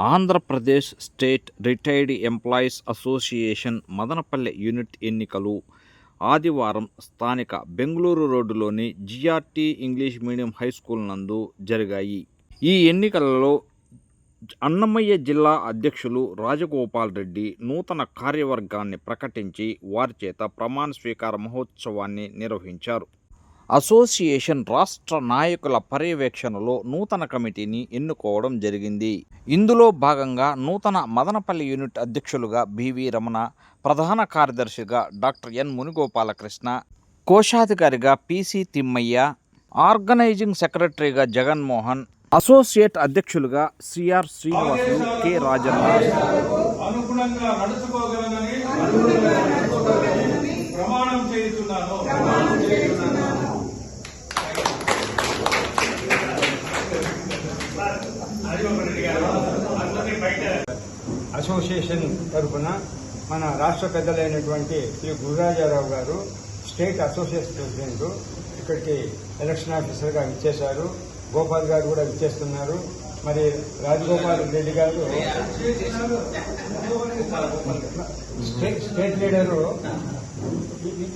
Andhra Pradesh state retired employees association Madanapalle unit ఎన్నికలు ఆదివారం స్థానిక బెంగళూరు రోడ్డులోని GRT English medium high school నందు జరిగాయి. ఈ ఎన్నికలలో అన్నమయ్య జిల్లా అధ్యక్షులు రాజగోపాల్ రెడ్డి నూతన కార్యవర్గాన్ని ప్రకటించి వారి చేత ప్రమాణ స్వీకార మహోత్సవాన్ని నిర్వహించారు. అసోసియేషన్ రాష్ట్ర నాయకుల పర్యవేక్షణలో నూతన కమిటీని ఎన్నుకోవడం జరిగింది. ఇందులో భాగంగా నూతన మదనపల్లి యూనిట్ అధ్యక్షులుగా బివి రమణ, ప్రధాన కార్యదర్శిగా డాక్టర్ ఎన్ మునిగోపాలకృష్ణ, కోశాధికారిగా పిసి తిమ్మయ్య, ఆర్గనైజింగ్ సెక్రటరీగా జగన్మోహన్, అసోసియేట్ అధ్యక్షులుగా సిఆర్ శ్రీనివాసులు, కె రాజన్న ప్రమాణం చేస్తున్నాను. అసోసియేషన్ తరఫున మన రాష్ట్ర పెద్దలైనటువంటి శ్రీ గురురాజారావు గారు, స్టేట్ అసోసియేషన్ ప్రెసిడెంట్, ఇక్కడికి ఎలక్షన్ ఆఫీసర్గా ఇచ్చేశారు. గోపాల్ గారు కూడా ఇచ్చేస్తున్నారు. మరి రాజగోపాల్ రెడ్డి గారు స్టేట్ లీడరు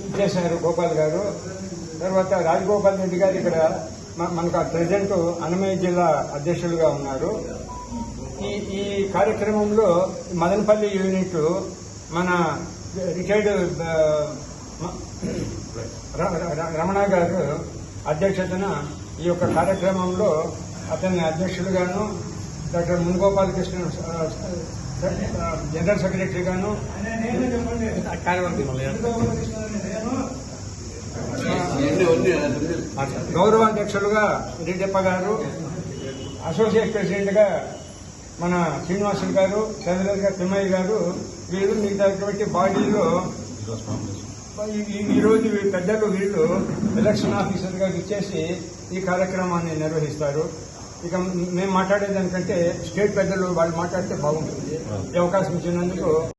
ఇచ్చేశారు గోపాల్ గారు. తర్వాత రాజగోపాల్ రెడ్డి గారు ఇక్కడ మనకు ప్రెసిడెంట్ అన్నమయ్య జిల్లా అధ్యక్షులుగా ఉన్నారు. ఈ కార్యక్రమంలో మదనపల్లి యూనిట్ మన రిటైర్డ్ రమణ గారు అధ్యక్షతన ఈ యొక్క కార్యక్రమంలో అతన్ని అధ్యక్షులుగాను, డాక్టర్ మునిగోపాలకృష్ణ జనరల్ సెక్రటరీగాను, గౌరవాధ్యక్షులుగా రెడ్డప్ప గారు, అసోసియేట్ ప్రెసిడెంట్గా మన శ్రీనివాసులు గారు, ట్రెజరర్గా తిమ్మయ్య గారు, వీరు మిగతా బాడీలో ఈరోజు పెద్దలు వీళ్ళు ఎలక్షన్ ఆఫీసర్గా ఇచ్చేసి ఈ కార్యక్రమాన్ని నిర్వహిస్తారు. ఇక మేము మాట్లాడేదానికంటే స్టేట్ పెద్దలు వాళ్ళు మాట్లాడితే బాగుంటుంది. ఈ అవకాశం ఇచ్చినందుకు